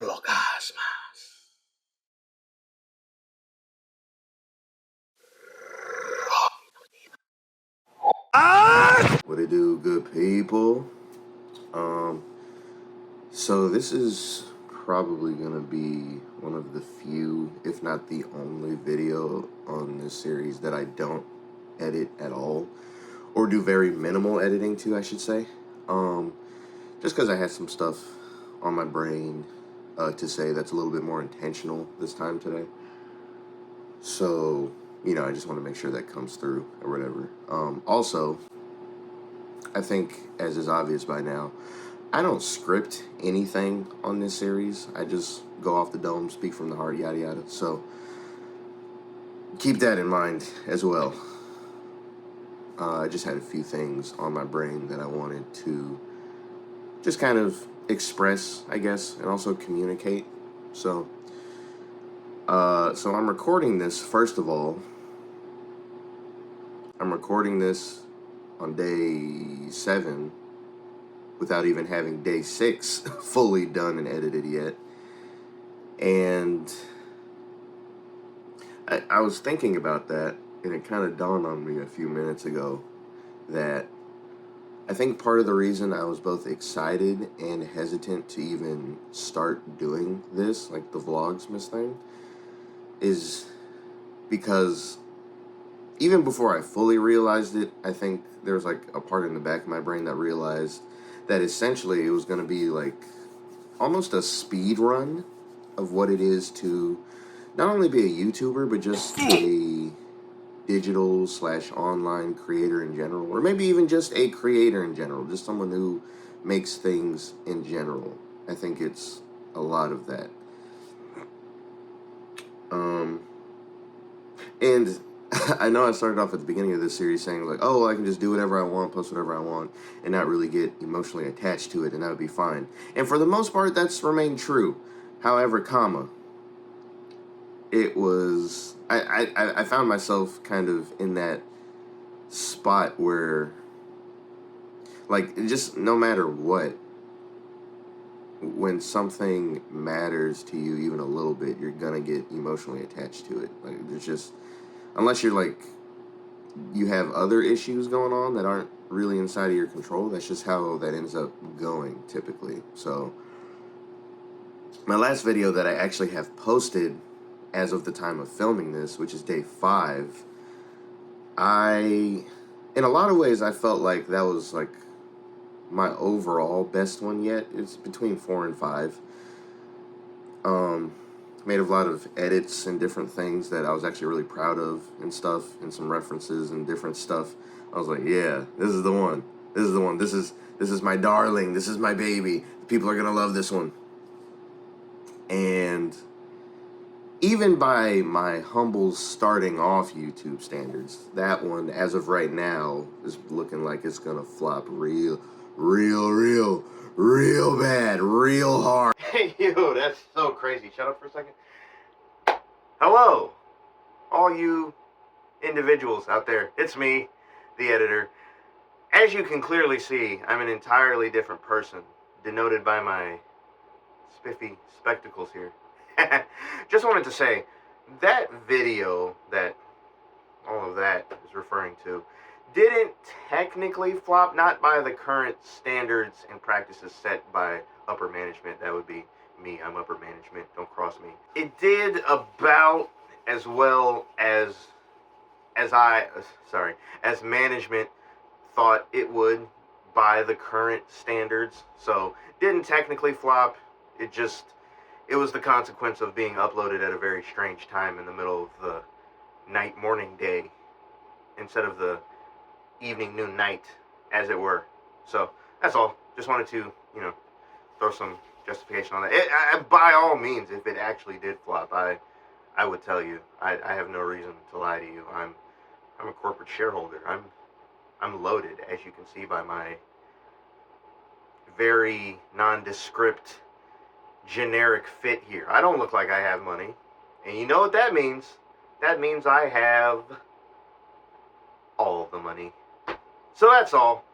VLOGSMAS. What it do, good people? So this is probably gonna be one of the few, if not the only video on this series that I don't edit at all, or do very minimal editing to, I should say. Just because I had some stuff on my brain to say that's a little bit more intentional this time today. So, I just want to make sure that comes through or whatever. Also, I think, as is obvious by now, I don't script anything on this series. I just go off the dome, speak from the heart, yada yada. So, keep that in mind as well. I just had a few things on my brain that I wanted to just kind of express, I guess, and also communicate. So I'm recording this, first of all. I'm recording this on day 7 without even having day 6 fully done and edited yet. And I was thinking about that, and it kind of dawned on me a few minutes ago that I think part of the reason I was both excited and hesitant to even start doing this, like the VLOGSMAS thing, is because even before I fully realized it, I think there was like a part in the back of my brain that realized that essentially it was going to be like almost a speed run of what it is to not only be a YouTuber, but just a digital / online creator in general, or maybe even just a creator in general, just someone who makes things in general. I think it's a lot of that. And I know I started off at the beginning of this series saying like, oh, I can just do whatever I want, post whatever I want, and not really get emotionally attached to it, and that would be fine. And for the most part, that's remained true. However, it was, I found myself kind of in that spot where, like, just no matter what, when something matters to you even a little bit, you're gonna get emotionally attached to it. Like, there's just, unless you're like, you have other issues going on that aren't really inside of your control, that's just how that ends up going, typically. So, my last video that I actually have posted as of the time of filming this, which is day 5, in a lot of ways, I felt like that was like my overall best one yet. It's between 4 and 5. Made a lot of edits and different things that I was actually really proud of and stuff, and some references and different stuff. I was like, yeah, this is the one. This is the one. This is my darling. This is my baby. People are gonna love this one. And even by my humble starting off YouTube standards, that one, as of right now, is looking like it's gonna flop real bad, real hard. Hey, you, that's so crazy. Shut up for a second. Hello, all you individuals out there. It's me, the editor. As you can clearly see, I'm an entirely different person, denoted by my spiffy spectacles here. Just wanted to say, that video that all of that is referring to didn't technically flop, not by the current standards and practices set by upper management. That would be me. I'm upper management. Don't cross me. It did about as well as management thought it would by the current standards. So didn't technically flop. It was the consequence of being uploaded at a very strange time in the middle of the night, morning, day, instead of the evening, noon, night, as it were. So that's all. Just wanted to, throw some justification on that. By all means, if it actually did flop, I would tell you. I have no reason to lie to you. I'm a corporate shareholder. I'm loaded, as you can see by my very nondescript, generic fit here. I don't look like I have money. And you know what that means? That means I have all the money. So that's all.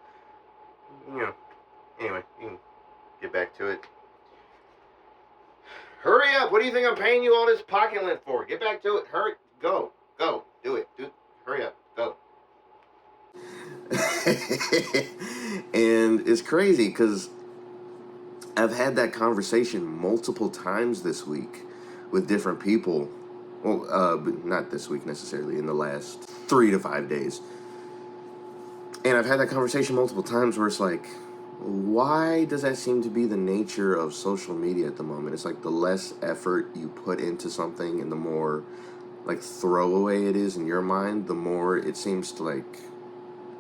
Anyway, you can get back to it. up. What do you think I'm paying you all this pocket lint for? Get back to it. Hurry. Go. Do it. Hurry up. Go. And it's crazy because I've had that conversation multiple times this week with different people. Well, not this week necessarily, in the last 3 to 5 days. And I've had that conversation multiple times where it's like, why does that seem to be the nature of social media at the moment? It's like the less effort you put into something and the more like throwaway it is in your mind, the more it seems to like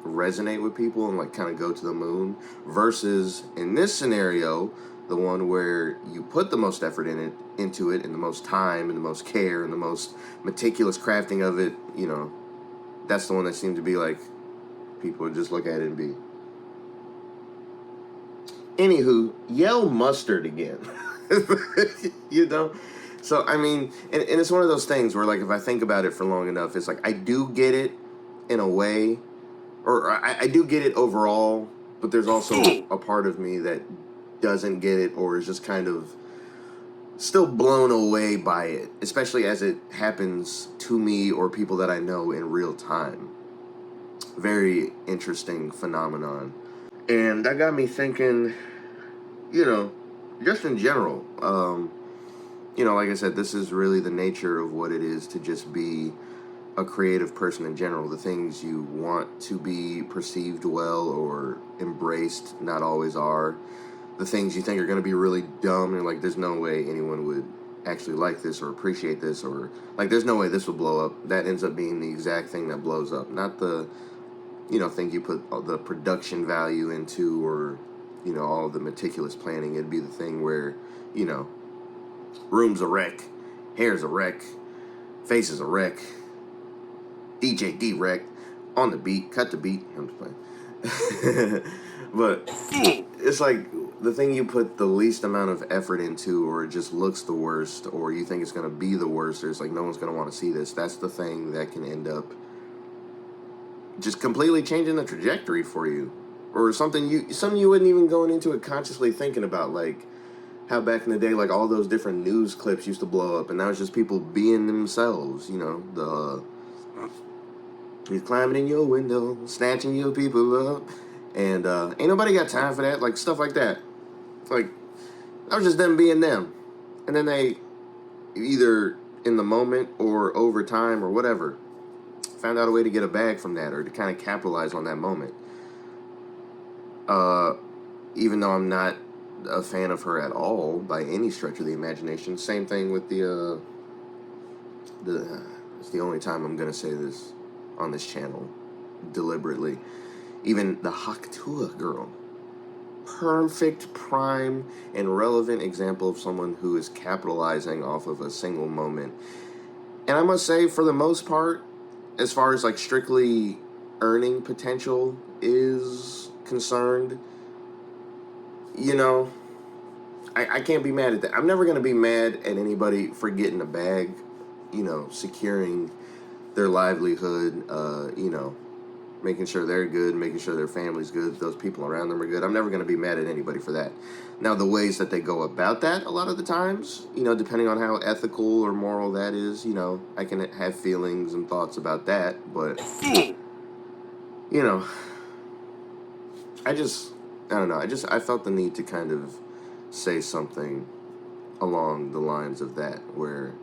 resonate with people and like kind of go to the moon, versus in this scenario, the one where you put the most effort into it and the most time and the most care and the most meticulous crafting of it, you know, that's the one that seemed to be like people would just look at it and be. Anywho, yell mustard again. You know? So, I mean, and it's one of those things where, like, if I think about it for long enough, it's like, I do get it in a way, or I do get it overall, but there's also a part of me that doesn't get it, or is just kind of still blown away by it, especially as it happens to me or people that I know in real time. Very interesting phenomenon. And that got me thinking, you know, just in general, you know, like I said, this is really the nature of what it is to just be a creative person in general. The things you want to be perceived well or embraced not always are. The things you think are going to be really dumb and like, there's no way anyone would actually like this or appreciate this, or like, there's no way this will blow up. That ends up being the exact thing that blows up. Not the, you know, thing you put the production value into, or, you know, all the meticulous planning. It'd be the thing where, you know, room's a wreck, hair's a wreck, face is a wreck, DJ D wreck, on the beat, cut the beat. I'm just playing. But it's like the thing you put the least amount of effort into, or it just looks the worst, or you think it's going to be the worst, or it's like no one's going to want to see this. That's the thing that can end up just completely changing the trajectory for you, or something you wouldn't even going into it consciously thinking about, like how back in the day, like all those different news clips used to blow up, and that was just people being themselves, you know, he's climbing in your window, snatching your people up, and ain't nobody got time for that, like stuff like that. Like, that was just them being them, and then they either in the moment or over time or whatever found out a way to get a bag from that, or to kind of capitalize on that moment. Even though I'm not a fan of her at all by any stretch of the imagination. Same thing with it's the only time I'm gonna say this on this channel deliberately. Even the Hak Tuah girl. Perfect, prime, and relevant example of someone who is capitalizing off of a single moment. And I must say, for the most part, as far as like strictly earning potential is concerned, you know, I can't be mad at that. I'm never going to be mad at anybody for getting a bag, you know, securing their livelihood, you know, making sure they're good, making sure their family's good, those people around them are good. I'm never going to be mad at anybody for that. Now, the ways that they go about that, a lot of the times, you know, depending on how ethical or moral that is, you know, I can have feelings and thoughts about that, but, you know, I don't know, I felt the need to kind of say something along the lines of that, where,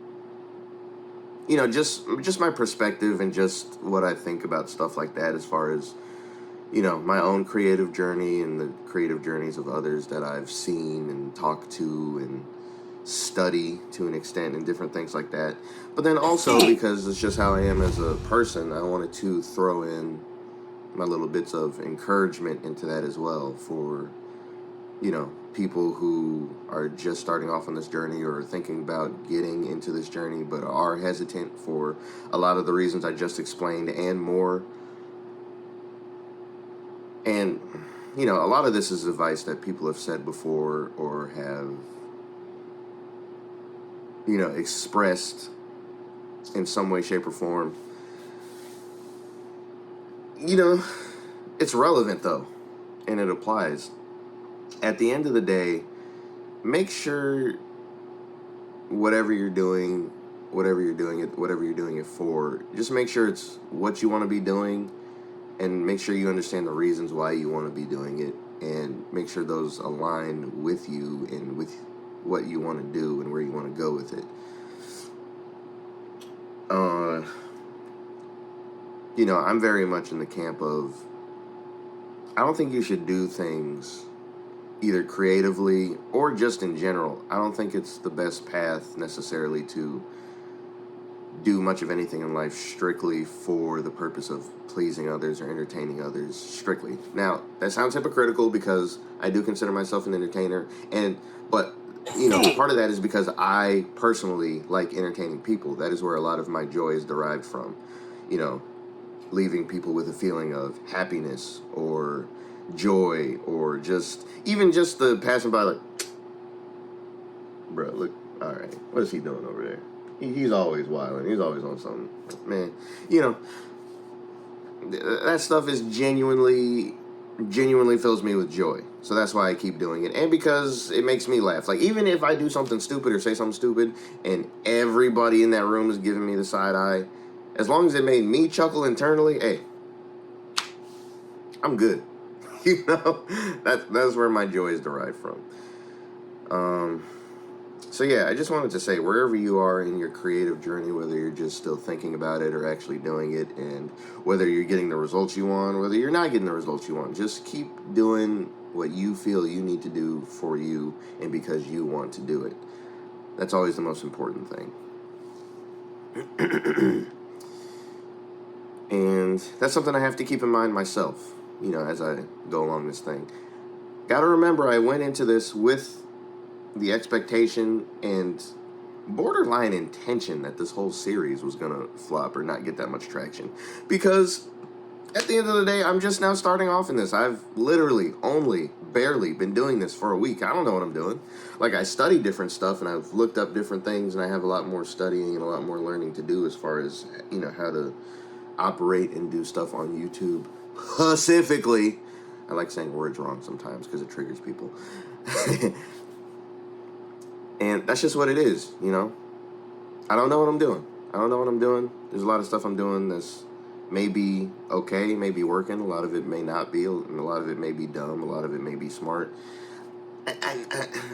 you know, just my perspective and just what I think about stuff like that, as far as, you know, my own creative journey and the creative journeys of others that I've seen and talked to and study to an extent, and different things like that. But then also, because it's just how I am as a person, I wanted to throw in my little bits of encouragement into that as well, for, you know, people who are just starting off on this journey or thinking about getting into this journey but are hesitant for a lot of the reasons I just explained and more. And, you know, a lot of this is advice that people have said before or have, you know, expressed in some way, shape, or form. You know, it's relevant though, and it applies. At the end of the day, make sure whatever you're doing, whatever you're doing it for, just make sure it's what you want to be doing, and make sure you understand the reasons why you want to be doing it, and make sure those align with you and with what you want to do and where you want to go with it. You know, I'm very much in the camp of, I don't think you should do things either creatively or just in general. I don't think it's the best path necessarily to do much of anything in life strictly for the purpose of pleasing others or entertaining others strictly. Now, that sounds hypocritical because I do consider myself an entertainer, but you know, part of that is because I personally like entertaining people. That is where a lot of my joy is derived from. You know, leaving people with a feeling of happiness or joy, or just even just the passing by, like, bro, look, all right, what is he doing over there? He's always wilding. He's always on something, man. You know, that stuff is genuinely fills me with joy. So that's why I keep doing it, and because it makes me laugh. Like, even if I do something stupid or say something stupid, and everybody in that room is giving me the side eye, as long as it made me chuckle internally, hey, I'm good. You know, that's where my joy is derived from. So yeah, I just wanted to say, wherever you are in your creative journey, whether you're just still thinking about it or actually doing it, and whether you're getting the results you want, whether you're not getting the results you want, just keep doing what you feel you need to do for you and because you want to do it. That's always the most important thing. And that's something I have to keep in mind myself, you know, as I go along this thing. Gotta remember, I went into this with the expectation and borderline intention that this whole series was gonna flop or not get that much traction, because at the end of the day, I'm just now starting off in this. I've literally only barely been doing this for a week. I don't know what I'm doing. Like, I study different stuff and I've looked up different things, and I have a lot more studying and a lot more learning to do as far as, you know, how to operate and do stuff on YouTube. Specifically, I like saying words wrong sometimes because it triggers people. And that's just what it is, you know? I don't know what I'm doing. There's a lot of stuff I'm doing that's maybe okay, maybe working. A lot of it may not be, and a lot of it may be dumb. A lot of it may be smart.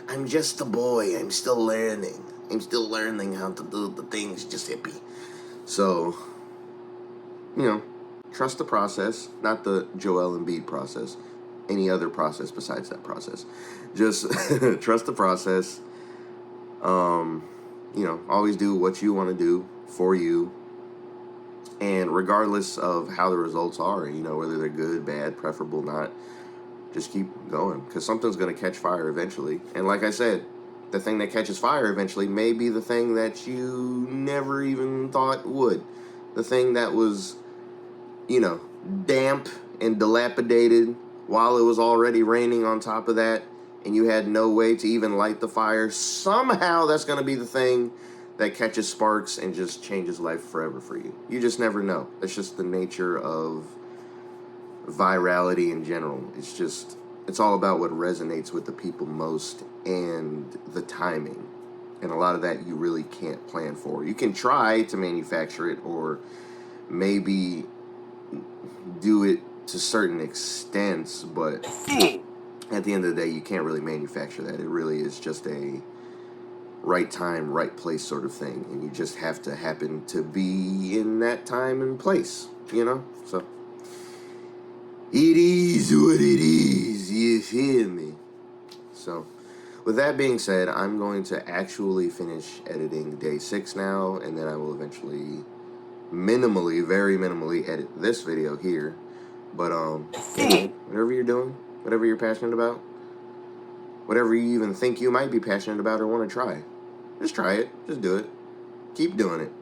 I'm just a boy. I'm still learning. I'm still learning how to do the things just hippie. So, you know, trust the process, not the Joel Embiid process. Any other process besides that process. Just trust the process. You know, always do what you want to do for you. And regardless of how the results are, you know, whether they're good, bad, preferable, not, just keep going, because something's going to catch fire eventually. And like I said, the thing that catches fire eventually may be the thing that you never even thought would. The thing that was, you know, damp and dilapidated while it was already raining on top of that, and you had no way to even light the fire. Somehow that's going to be the thing that catches sparks and just changes life forever for you. You just never know. That's just the nature of virality in general. It's all about what resonates with the people most and the timing. And a lot of that you really can't plan for. You can try to manufacture it, or maybe do it to certain extents, but at the end of the day, you can't really manufacture that. It really is just a right time, right place sort of thing, and you just have to happen to be in that time and place, you know? So, it is what it is, you feel me? So, with that being said, I'm going to actually finish editing day 6 now, and then I will eventually minimally, very minimally edit this video here. But, whatever you're doing, whatever you're passionate about, whatever you even think you might be passionate about or want to try, just try it. Just do it. Keep doing it.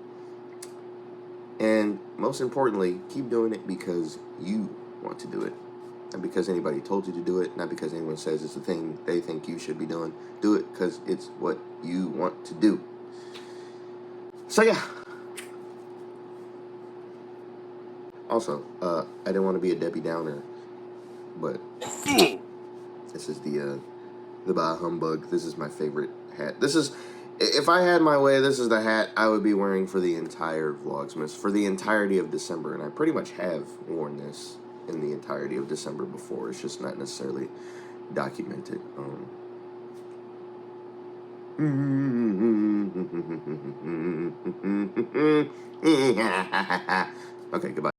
And most importantly, keep doing it because you want to do it. Not because anybody told you to do it. Not because anyone says it's the thing they think you should be doing. Do it because it's what you want to do. So yeah. Also, I didn't want to be a Debbie Downer, but this is the bah humbug. This is my favorite hat. This is, If I had my way, this is the hat I would be wearing for the entire Vlogsmas, for the entirety of December, and I pretty much have worn this in the entirety of December before. It's just not necessarily documented. Okay, goodbye.